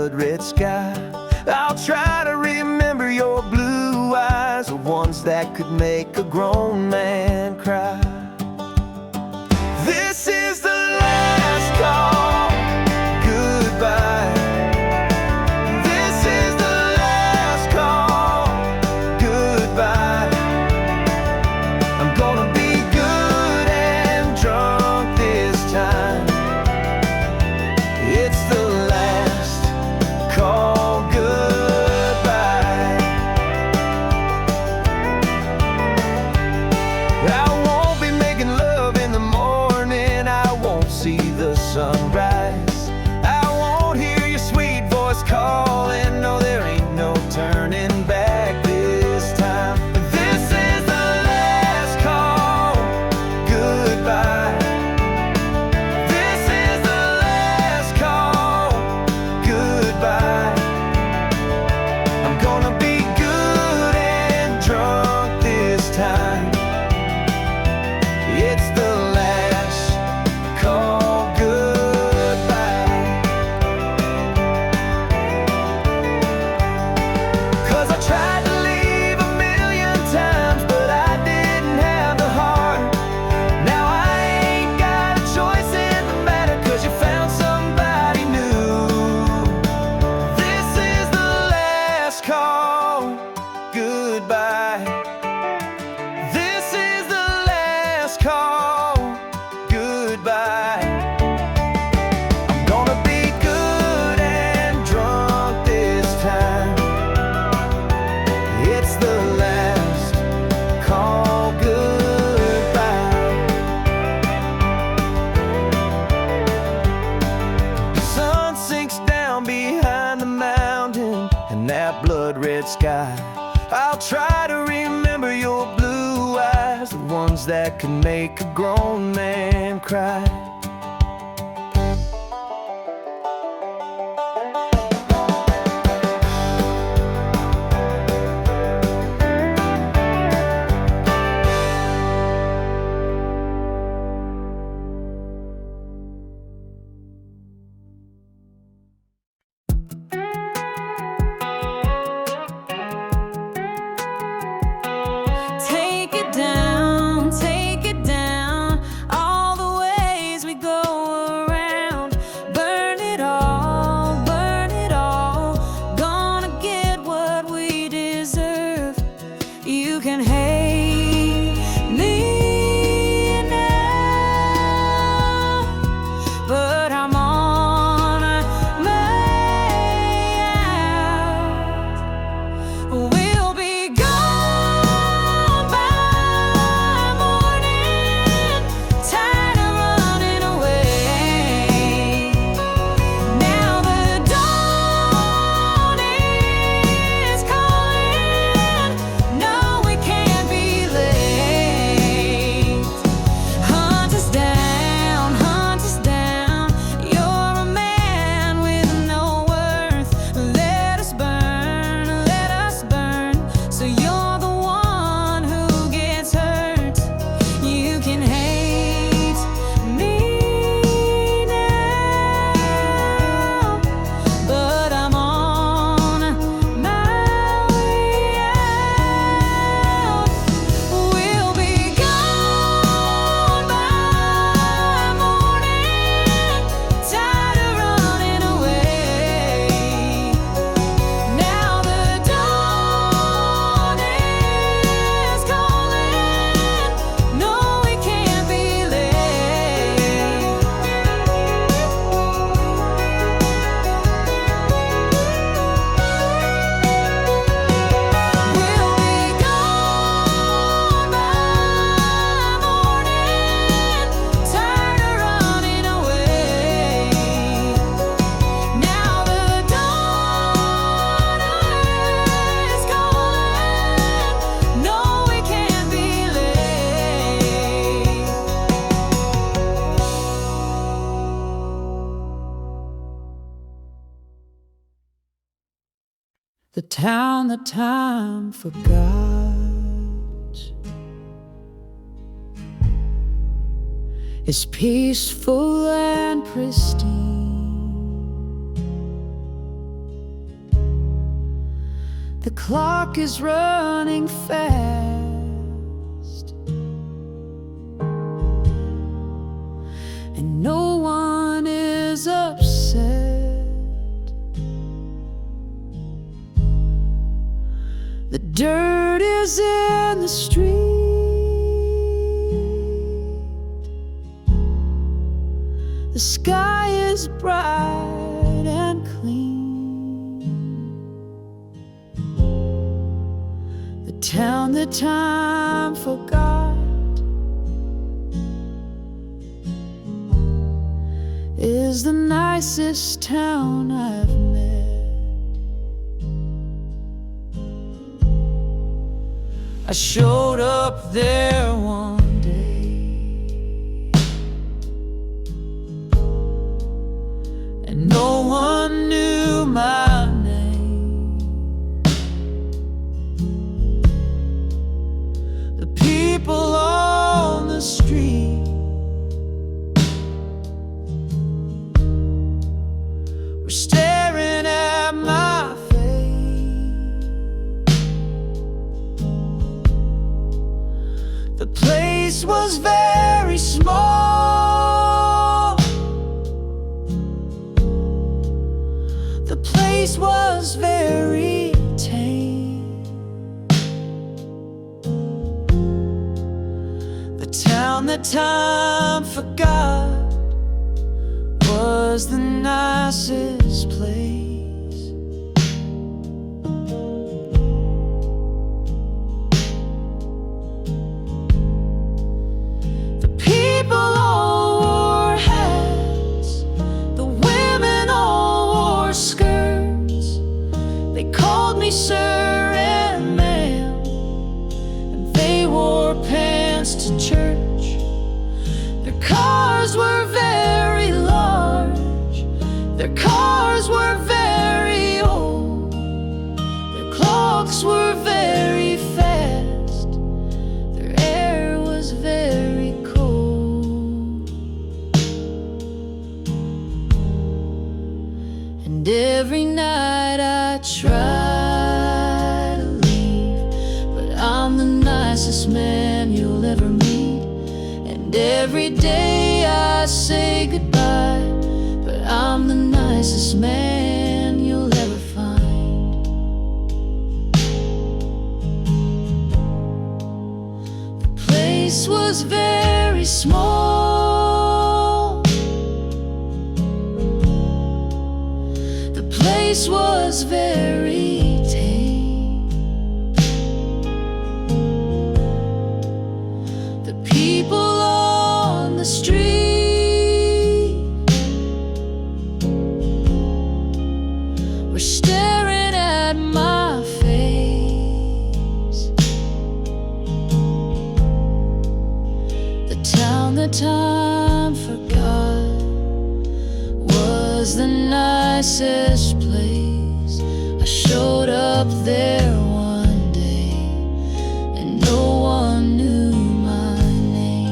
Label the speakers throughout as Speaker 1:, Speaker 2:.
Speaker 1: blood-red sky. I'll try to remember your blue eyes, the ones that could make a grown man cry. This is the last call, goodbye. This is the last call, goodbye. I'm gonna be good and drunk this time. It's the last call, goodbye. I won't be making love in the morning, I won't see the sunrise. I won't hear your sweet voice calling, no, there ain't no turning back this time. This is the last call, goodbye. This is the last call, goodbye. I'm gonna be good and drunk this time. It's the last call, goodbye. 'Cause I tried to leave a million times, but I didn't have the heart. Now I ain't got a choice in the matter, 'cause you found somebody new. This is the last call, goodbye. This is the last call, goodbye. I'm gonna be good and drunk this time. It's the last call, goodbye. The sun sinks down behind the mountain and that blood-red sky. I'll try to remember your blue eyes, the ones that can make a grown man cry.
Speaker 2: Take it down, all the ways we go around. Burn it all, gonna get what we deserve. You can hate me now, but I'm on my out. We'll be gone by morning, tired of running away. Now the dawn is calling, no, we can't be late. Hunt us down, you're a man with no worth. Let us burn, so you're the one who gets hurt. You can hate me now, but I'm on my way out. We'll be gone by morning, tired of running away. Now the dawn is calling, no, we can't be late. We'll be gone by morning, tired of running away. Now the dawn is calling, no, we can't be late.
Speaker 3: The town that time forgot is peaceful and pristine. The clock is running fast, and no one is upset. The dirt is in the street. The sky is bright and clean. The town that time forgot is the nicest town I've met. I showed up there one day, and no one knew my name. The people on the street were staring at my face. The place was very small. The place was very tame. The town that time forgot was the nicest place. The people all wore hats. The women all wore skirts. They called me sir and ma'am, and they wore pants to church. Their cars were very large. Their cars were very old. Their clocks were very fast. Their air was very cold. And every night I try to leave, but I'm the nicest man you'll ever meet. And every day I say goodbye, but I'm the nicest man you'll ever find. The place was very small. The place was very tame. The people on the street were staring at my face. The town that time forgot was the nicest place. I showed up there one day, and no one knew my name.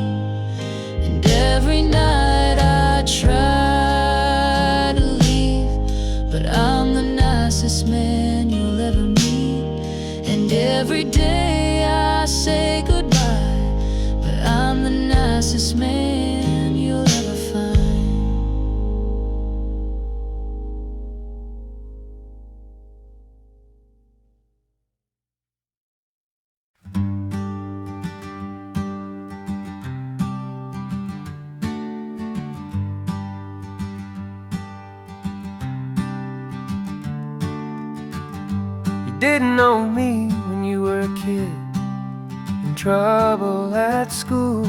Speaker 3: And every night I try to leave, but I'm the nicest man you'll ever meet. And every day I say goodbye, but I'm the nicest man you'll ever find.
Speaker 1: You didn't know me when you were a kid, in trouble at school,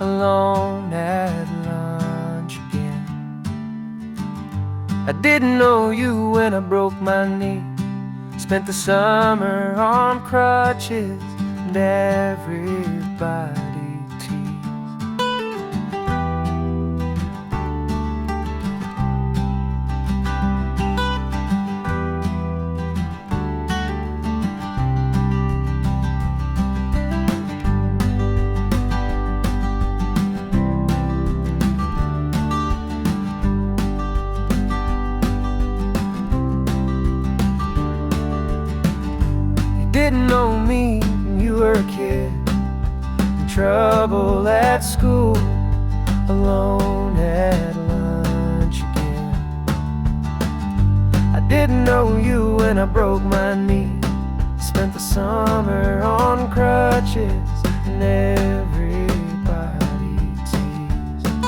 Speaker 1: alone at lunch again. I didn't know you when I broke my knee, spent the summer on crutches, and everybody teased. didn't know me when you were a kid, in trouble at school, alone at lunch again. I didn't know you when I broke my knee, spent the summer on crutches, and everybody teased.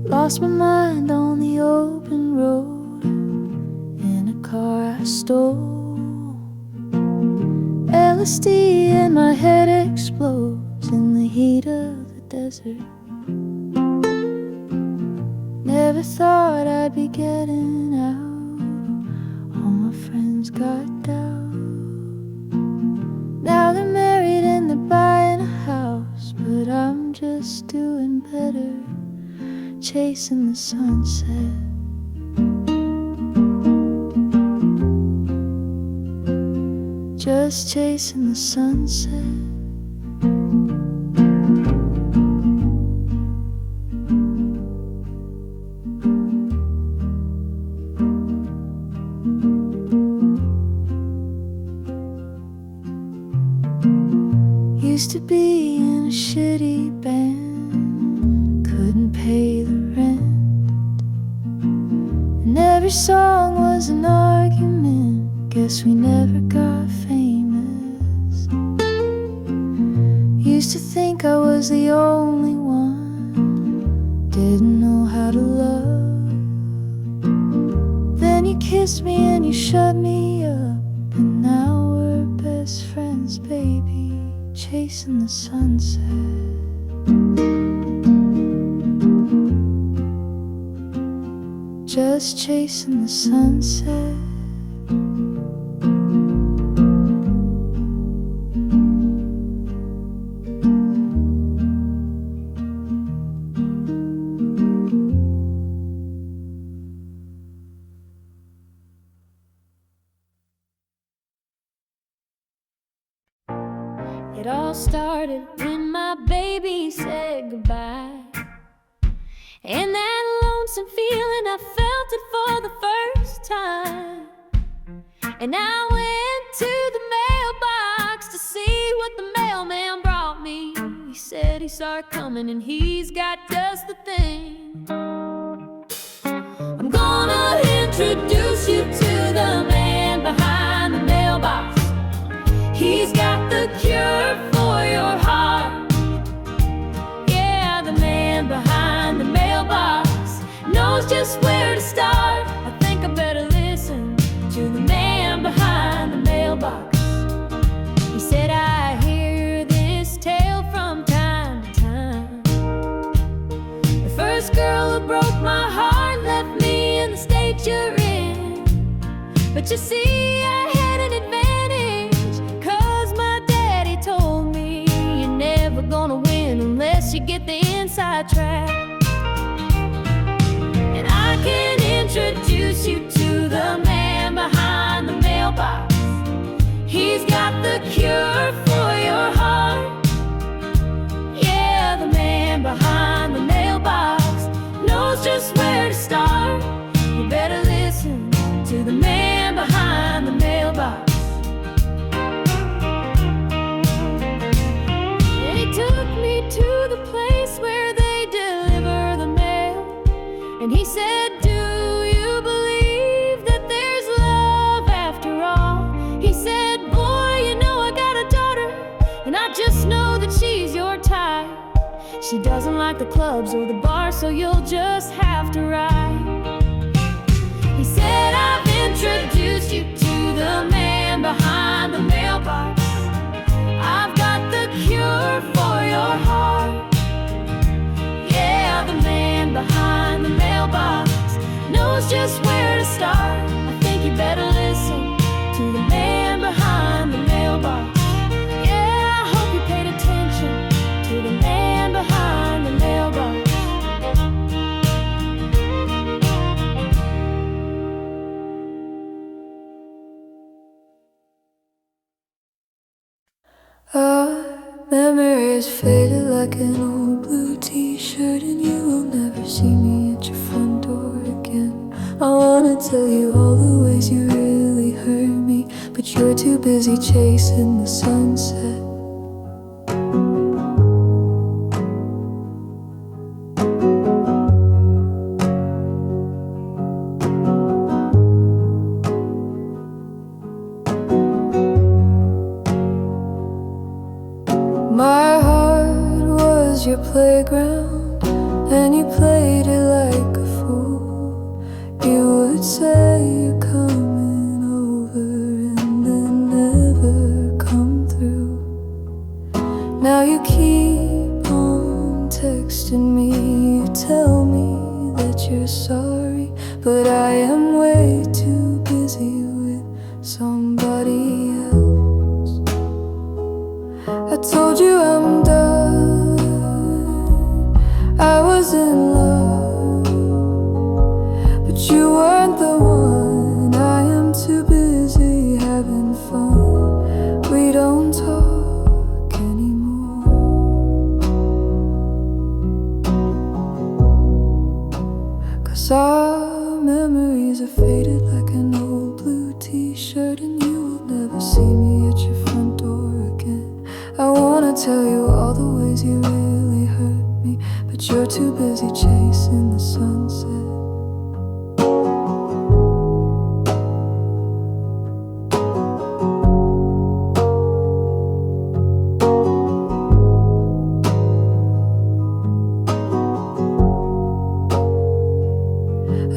Speaker 3: Lost my mind on the open road in a car I stole. LSD in my head explodes in the heat of the desert. Never thought I'd be getting out. All my friends got doubt. Now they're married and they're buying a house, but I'm just doing better, chasing the sunset. Just chasing the sunset. Used to be in a shitty band, couldn't pay the rent, and every song was an argument. Guess we never got famous. Used to think I was the only one, didn't know how to love. Then you kissed me and you shut me up, and now we're best friends, baby, chasing the sunset. Just chasing the sunset. It all started when my baby said goodbye, and that lonesome feeling, I felt it for the first time. And I went to the mailbox to see what the mailman brought me. He said he saw it coming and he's got just the thing. I'm gonna introduce you to the man behind the mailbox. He's got the cure for your heart. Yeah, the man behind the mailbox knows just where to start. I think I better listen to the man behind the mailbox. He said, I hear this tale from time to time. The first girl who broke my heart left me in the state you're in. But you see, I had an advantage, 'cause my daddy told me you're never gonna win unless you get the inside track. And I can introduce you to the man behind the mailbox. He's got the cure for your heart. Yeah, the man behind the mailbox knows just where to start. You better listen
Speaker 2: And he said, do you believe that there's love after all? He said, boy, you know I got a daughter, and I just know that she's your type. She doesn't like the clubs or the bars, so you'll just have to ride. He said, I've introduced you to the man behind the mailbox. I've got the cure for your heart. Yeah, the man behind the mailbox knows just where to start. I think you better listen to the man behind the mailbox. Yeah, I hope you paid attention to the man behind the mailbox.
Speaker 3: Our memories faded like an old blue t-shirt, and you will never see me at your front door again. I wanna tell you all the ways you really hurt me, but you're too busy chasing the sunset. My heart was your playground, and you played it like a fool. You would say you're coming over and then never come through. Now you keep on texting me, you tell me that you're sorry, but I am way too busy with somebody else. I told you I'm done, I was in love, but you weren't the one. I am too busy having fun. We don't talk anymore, 'cause our memories are faded like an old blue t-shirt, and you will never see me at your front door again. I wanna tell you all the ways you really hurt me, but you're too busy chasing the sunset.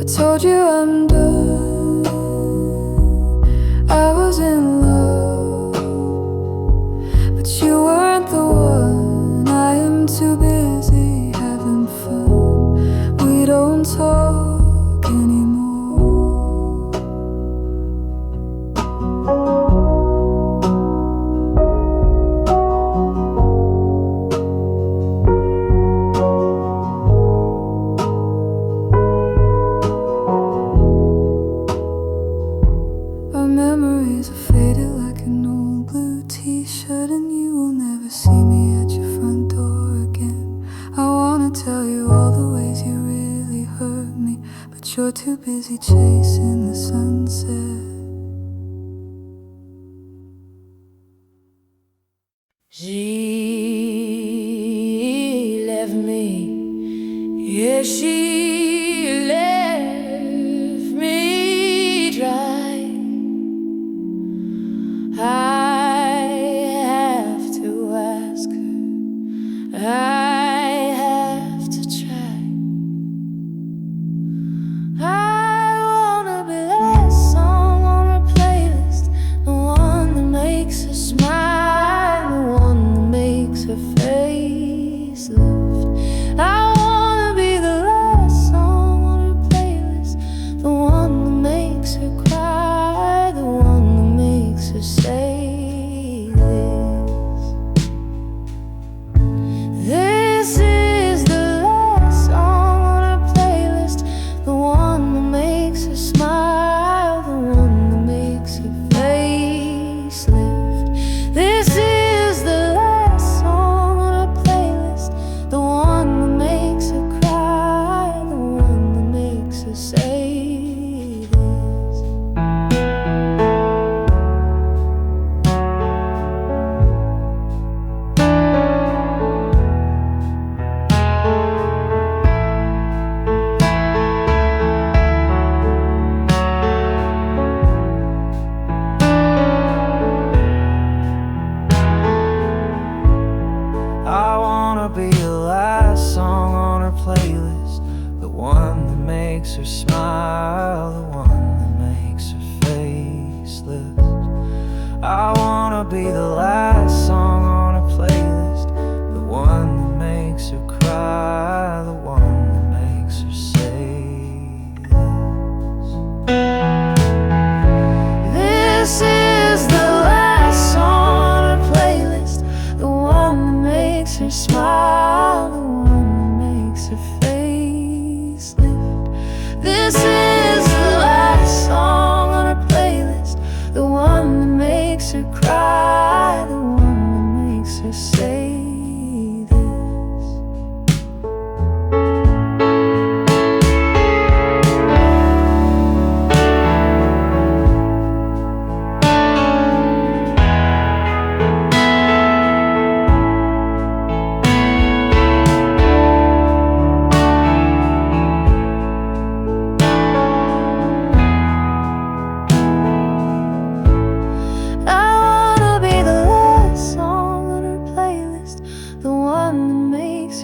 Speaker 3: I told you I'm done, I was in love, but you weren't the one. I am too busy having fun. We don't talk anymore. Our memories are faded like an old blue t-shirt, and you will never see me at your front door again. I wanna tell you all the ways you really hurt me, but you're too busy chasing the sunset.
Speaker 2: She left me, yeah, she left me dry. I have to ask her, I have to try. I wanna be that song on her playlist, the one that makes her smile, the one that makes her face lift. I wanna be the last song
Speaker 1: makes her smile, the one that makes her face lift. I wanna be the last song on her playlist, the one that makes her cry, the one that makes her say this. This is the last song on her playlist, the one that makes her smile, the one that makes her face lift. This is the last song on her playlist, the one that makes her cry, the one that makes her say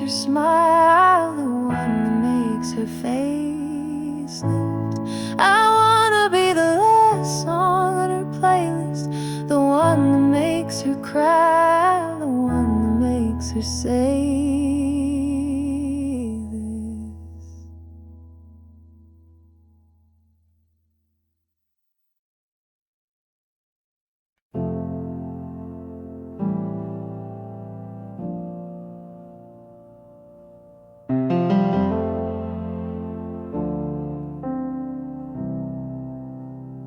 Speaker 1: smile, the one that makes her face lift. I wanna be the last song on her playlist, the one that makes her cry, the one that makes her say this.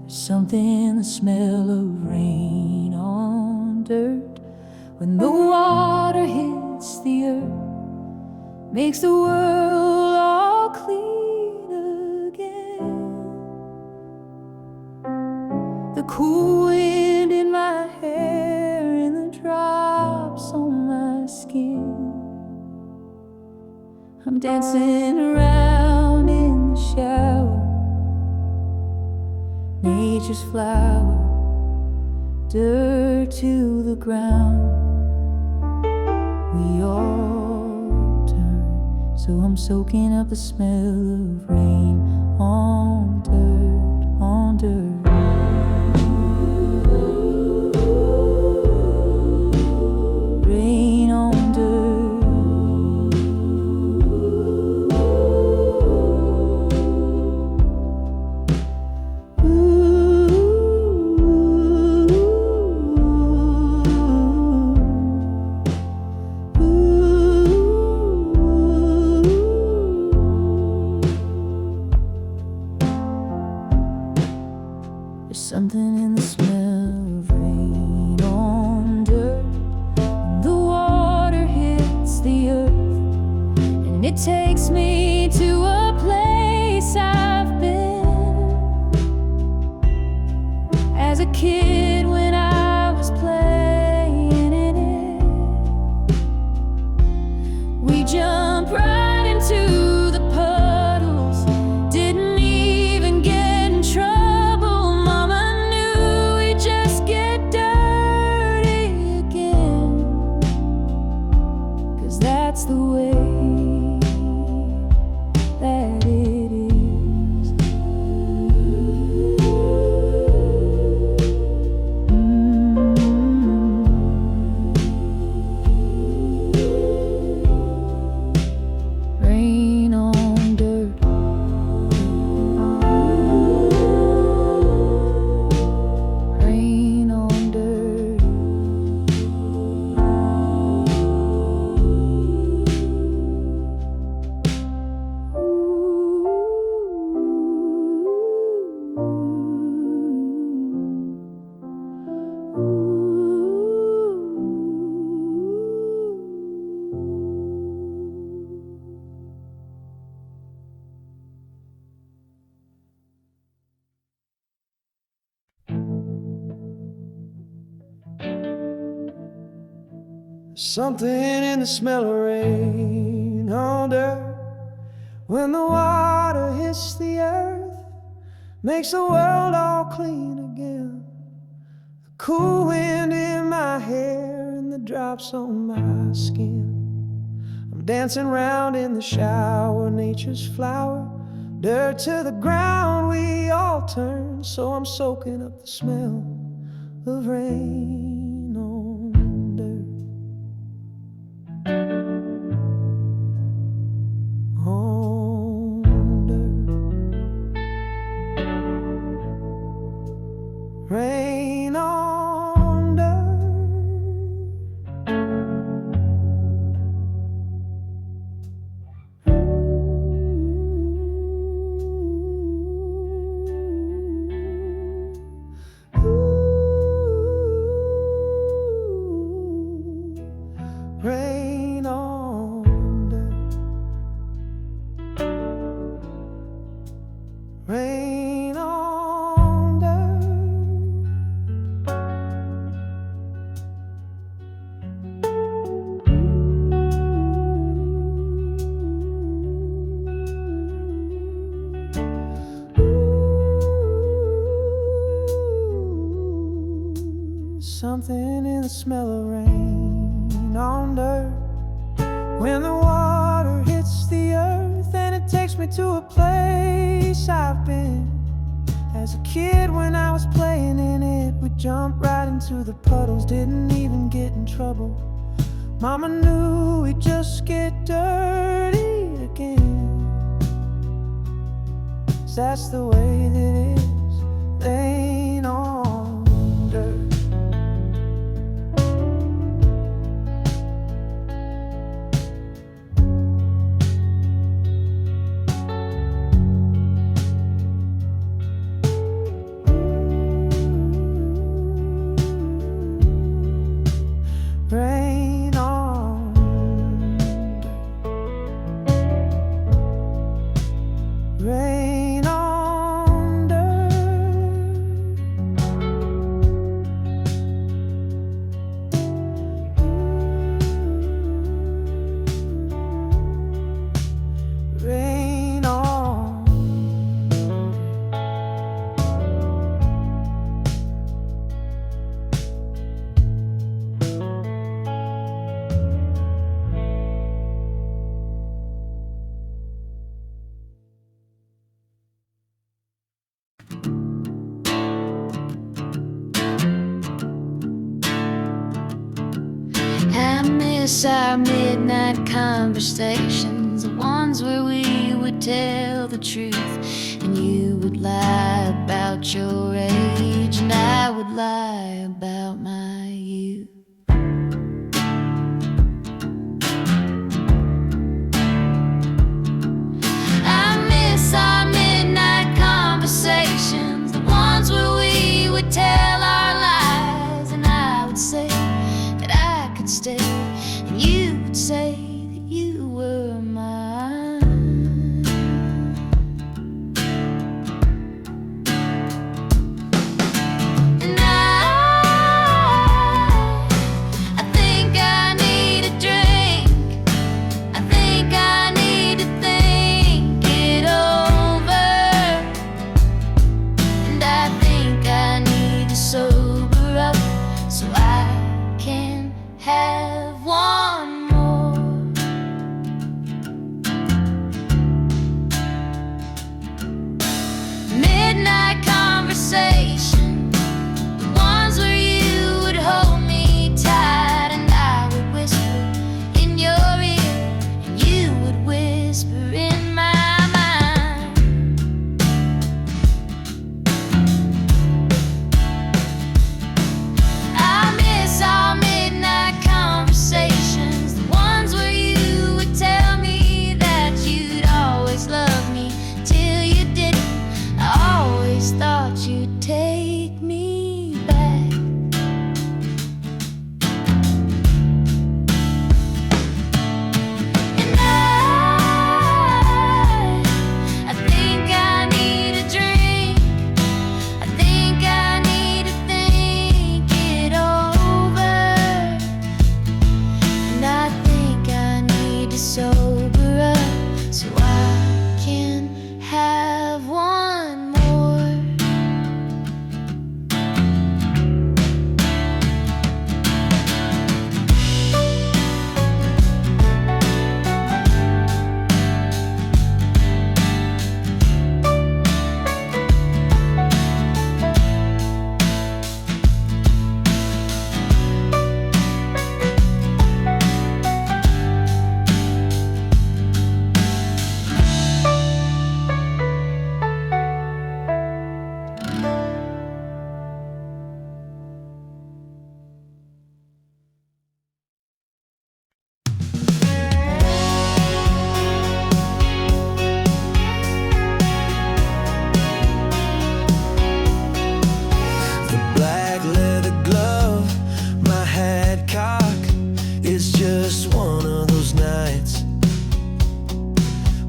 Speaker 1: Something in the smell of rain on dirt, when the water hits the earth, makes the world all clean again. The cool wind in my hair and the drops on my skin. I'm dancing around in the shower, nature's flower, dirt to the ground. We all turn, so I'm soaking up the smell of rain on dirt, on dirt. Rain on dirt. Something in the smell of rain on dirt, when the water hits the earth, and it takes me to a place I've been as a kid when I was playing in it. We jump right into the puddles, didn't even get in trouble. That's the way that it is. Rain on dirt. Rain on dirt. Something in the smell of rain on dirt, when the water hits the earth, makes the world all clean again. The cool wind in my hair and the drops on my skin. I'm dancing round in the shower, nature's flower, Dirt to the ground we all turn, so I'm soaking up the smell of rain on dirt. On dirt. Rain on dirt. Rain on dirt. Rain on dirt. Something in the smell of rain on dirt. When the water hits the earth and it takes me to a place I've been. As a kid when I was playing in it, we'd jump right into the puddles, didn't even get in trouble. Mama knew we'd just get dirty again. 'Cause that's the way that it is, laying on dirt. Rain on dirt. Rain on dirt. Rain on.
Speaker 3: I miss our midnight conversations, the ones where we would tell the truth, and you would lie about your age, and I would lie about my youth. I miss our midnight conversations, the ones where we would tell our lies, and I would say that I could stay, and you would say that you were mine. And I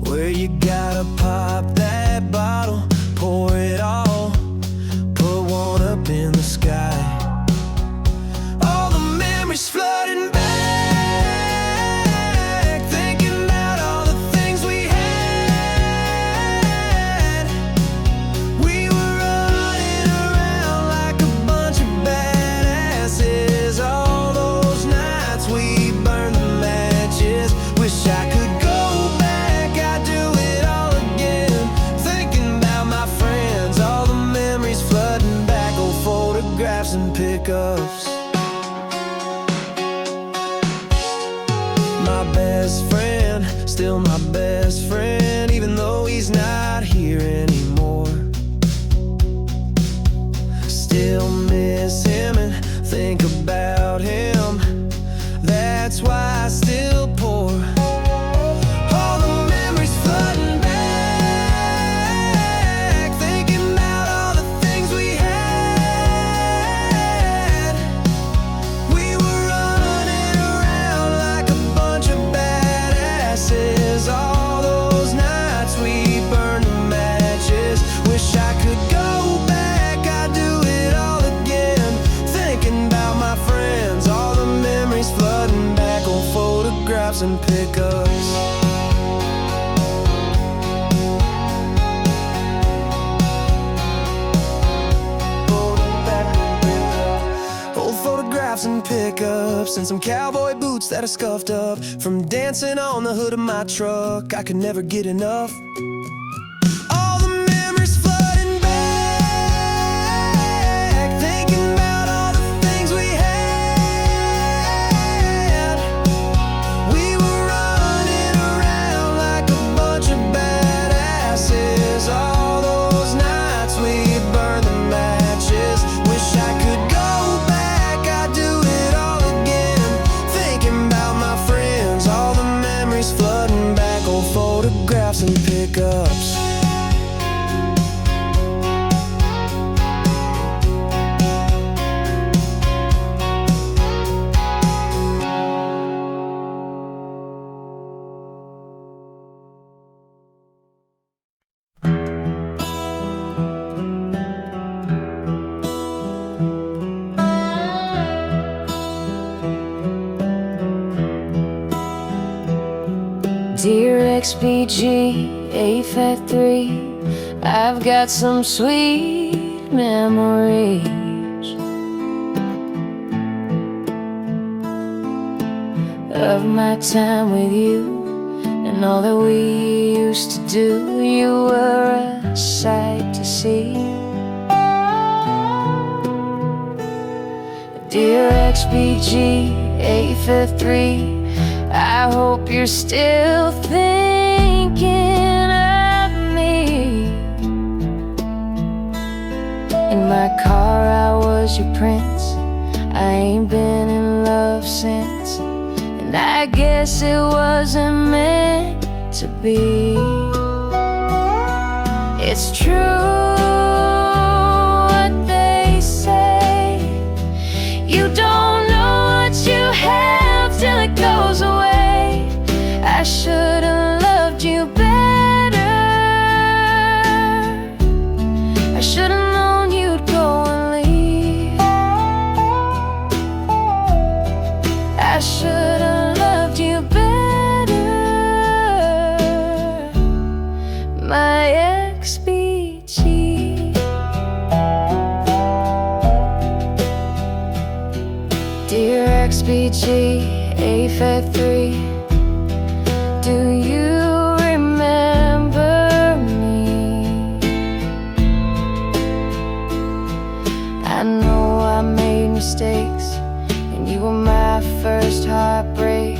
Speaker 1: where you gotta pop that bottle, pour it all, put one up in the sky. All the memories flooding back, thinking about all the things we had. We were running around like a bunch of badasses. All those nights we burned the matches. Wish I could go back, I'd do it all again. Thinking about my friends, all the memories flooding back, old photographs and pickups. My best friend, still my best friend, even though he's not here anymore. Still miss him and think about him. That's why I still pour. All the memories flooding back, thinking about all the things we had. We were running around like a bunch of badasses. All those nights we burned the matches. Wish I could go back, I'd do it all again. Thinking about my friends, all the memories flooding back, old photographs and pickups. Old photographs and pickups, and some cowboy boots that are scuffed up from dancing on the hood of my truck. I could never get enough. All the memories flooding back, thinking about all the things we had. We were running around like a bunch of badasses. All those nights we burned the matches. Wish I could go back, I'd do it all again. Thinking about my friends, all the memories flooding back, old photographs and pickups.
Speaker 3: Dear XBG, 853, I've got some sweet memories of my time with you and all that we used to do. You were a sight to see. Dear XBG, 853, I hope you're still thinking of me. In my car I was your prince, I ain't been in love since, and I guess it wasn't meant to be. It's true what they say, you don't know what you have till it goes away. I should've loved you better, I should've known you'd go and leave. I should've loved you better, my XBG. Dear XBG, 853, do you remember me? I know I made mistakes, and you were my first heartbreak.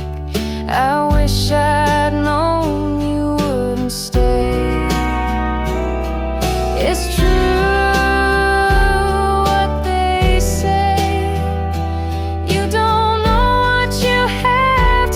Speaker 3: I wish I'd known you wouldn't stay. It's true what they say, you don't know what you have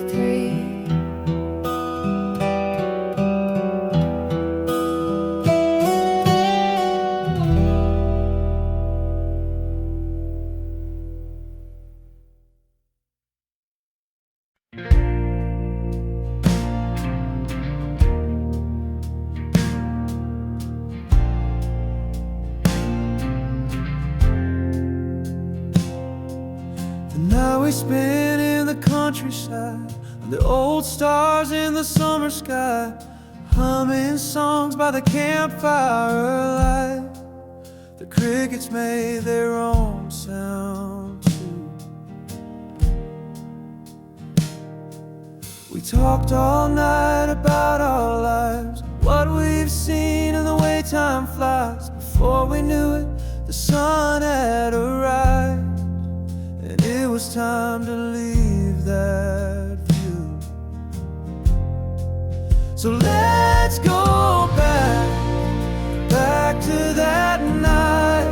Speaker 3: 3.
Speaker 1: The night we spent in the countryside, the old stars in the summer sky, humming songs by the campfire light. The crickets made their own sound too. We talked all night about our lives, what we've seen and the way time flies. Before we knew it, the sun had arrived, and it was time to leave that view. So let's go back to that night,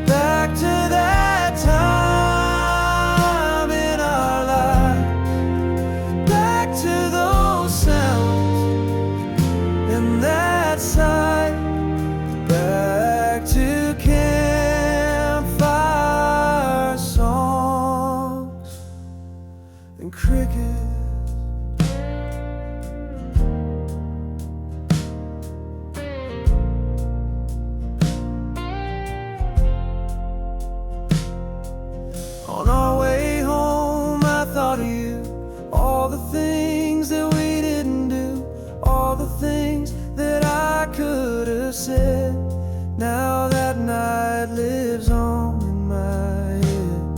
Speaker 1: back to that time in our lives, back to those sounds and that sight, back to campfire songs and crickets. On our way home, I thought of you, all the things that we didn't do, all the things that I could have said. Now that night lives on in my head.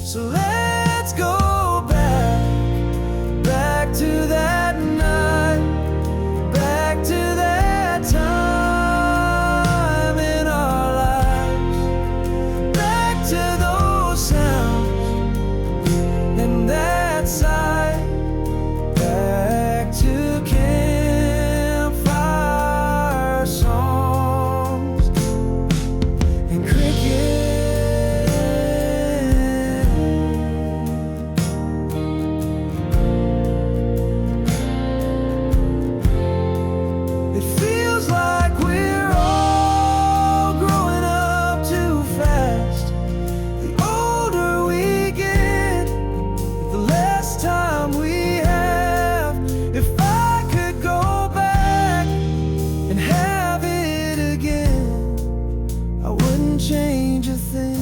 Speaker 1: So let's go back to that night, back to that time in our lives, back to those sounds and that sight, back to campfire songs and crickets. It feels like we're all growing up too fast. The older we get, the less time we have. If I could go back and have it again, I wouldn't change a thing.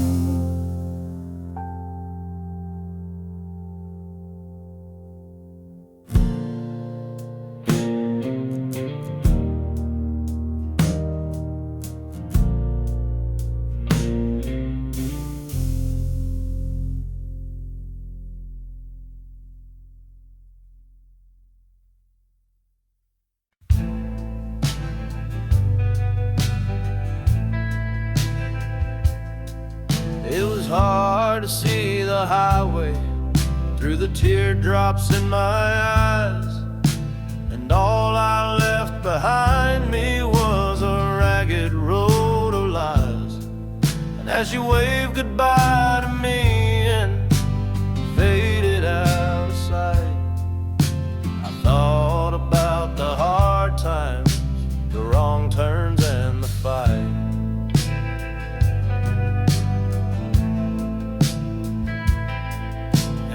Speaker 1: It was hard to see the highway through the teardrops in my eyes, and all I left behind me was a ragged road of lies. And as you waved goodbye to me and faded out of sight, I thought about the hard times, the wrong turns and the fight.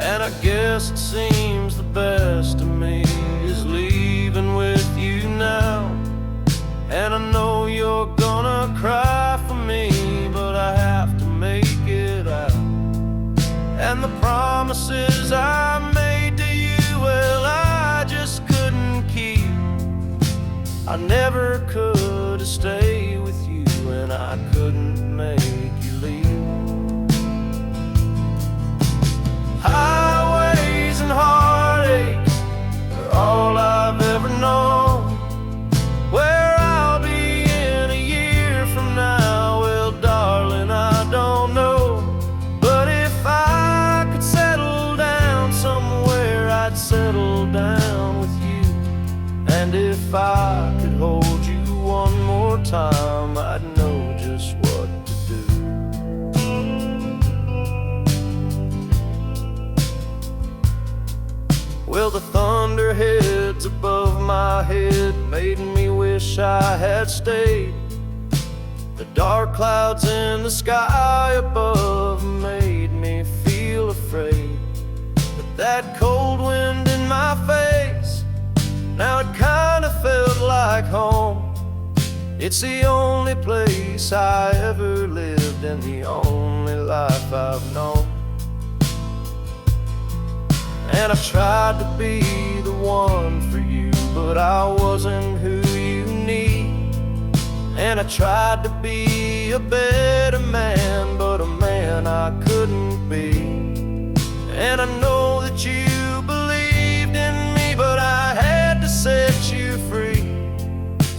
Speaker 1: And I guess it seems the best to me is leaving with you now. And I know you're gonna cry for me, but I have to make it out. And the promises I made to you, well, I just couldn't keep. I never could stay with you, and I couldn't make you leave. Highways and heartaches are all I've ever known. Where I'll be in a year from now, well, darling, I don't know. But if I could settle down somewhere, I'd settle down with you. And if I could hold you one more time, I'd know just what to do. Well, the thunderheads above my head made me wish I had stayed. The dark clouds in the sky above made me feel afraid. But that cold wind in my face, now it kinda felt like home. It's the only place I ever lived and the only life I've known. And I've tried to be the one for you, but I wasn't who you need. And I tried to be a better man, but a man I couldn't be. And I know that you believed in me, but I had to set you free.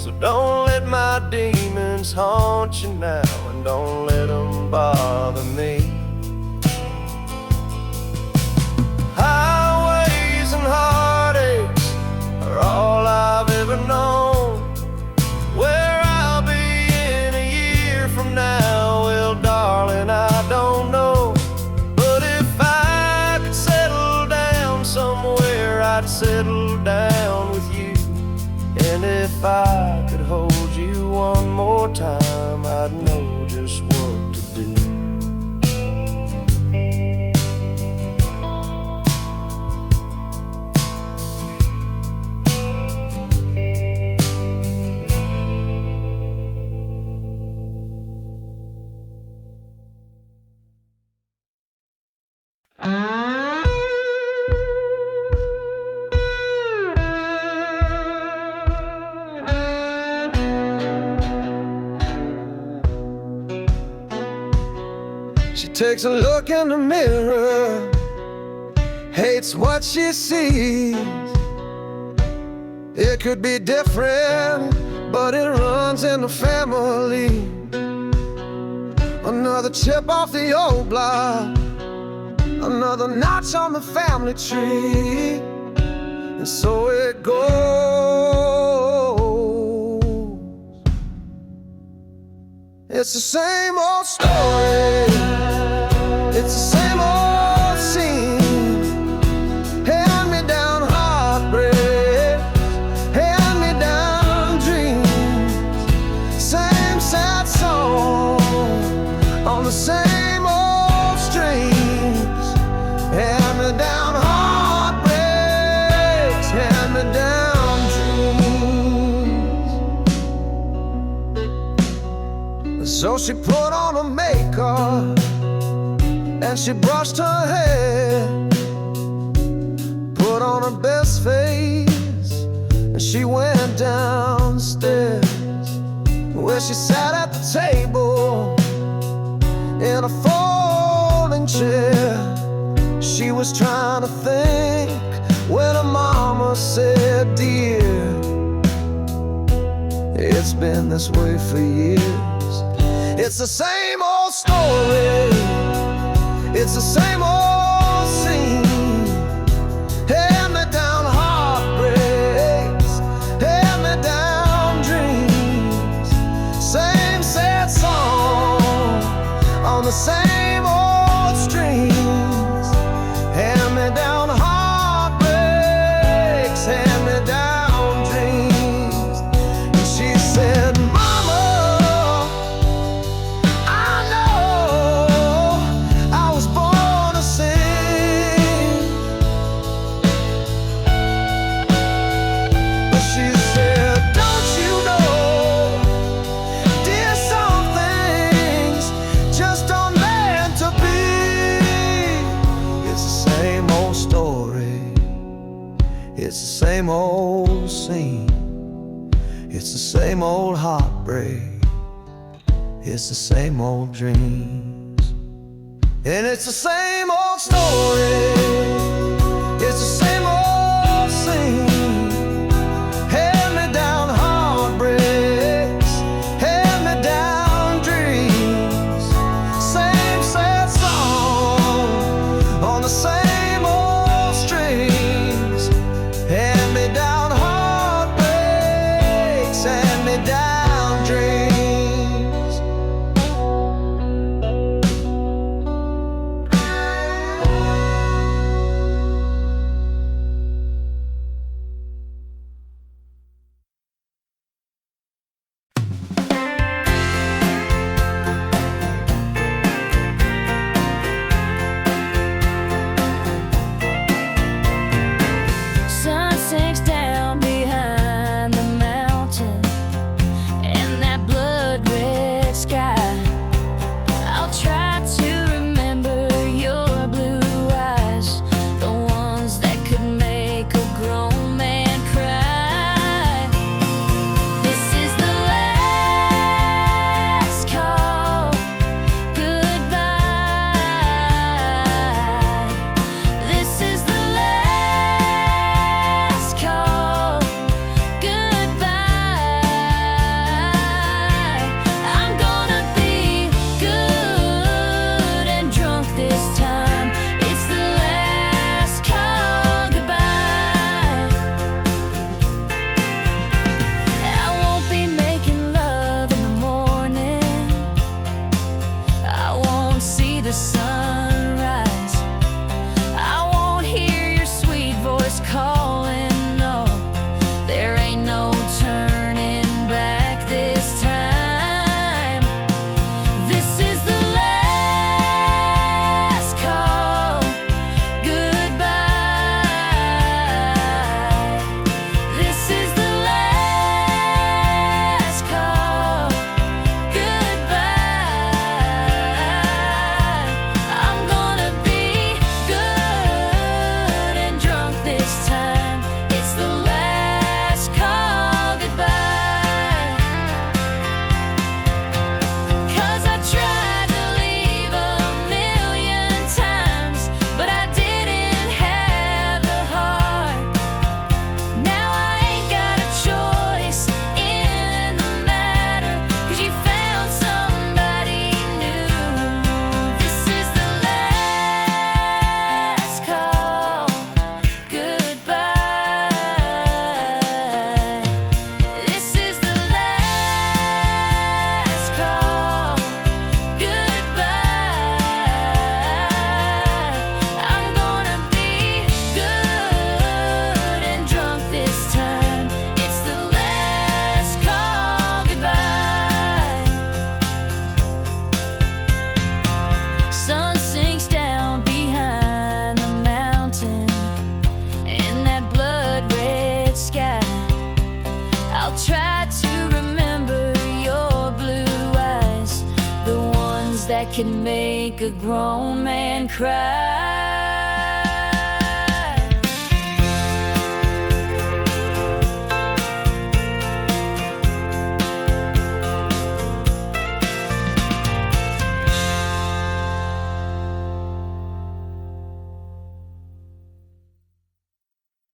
Speaker 1: So don't let my demons haunt you now, and don't let them bother me. Highways and heartaches are all I've ever known. Where I'll be in a year from now, well, darling, I don't know. But if I could settle down somewhere, I'd settle down with you. And if I could hold you one more time, I'd know just what to do. She takes a look in the mirror, hates what she sees. It could be different, but it runs in the family. Another chip off the old block, another notch on the family tree. And so it goes. It's the same old story, it's the same old scene. Hand-me-down heartbreak, hand-me-down dreams. Same sad song on the same old strings. Hand-me-down heartbreaks, hand-me-down dreams. So she put on her makeup and she brushed her hair, put on her best face, and she went downstairs, where she sat at the table in a folding chair. She was trying to think when her mama said, "Dear, it's been this way for years." It's the same old story, it's the same old scene. Hand-me-down heartbreaks, hand-me-down dreams. Same sad song on the same old strings. Hand-me-down heartbreaks, hand-me-down dreams. And she said, "Mama, I know I was born to sing." But she said, "Don't you know, dear, some things just aren't meant to be." It's the same old story, it's the same old scene. It's the same old heartbreak, it's the same old dreams. And it's the same old story, it's the same old scene. Hand-me-down heartbreaks, hand-me-down dreams. Same sad song on the same old strings. Hand-me-down heartbreaks, hand-me-down dreams.
Speaker 2: can make a grown man cry.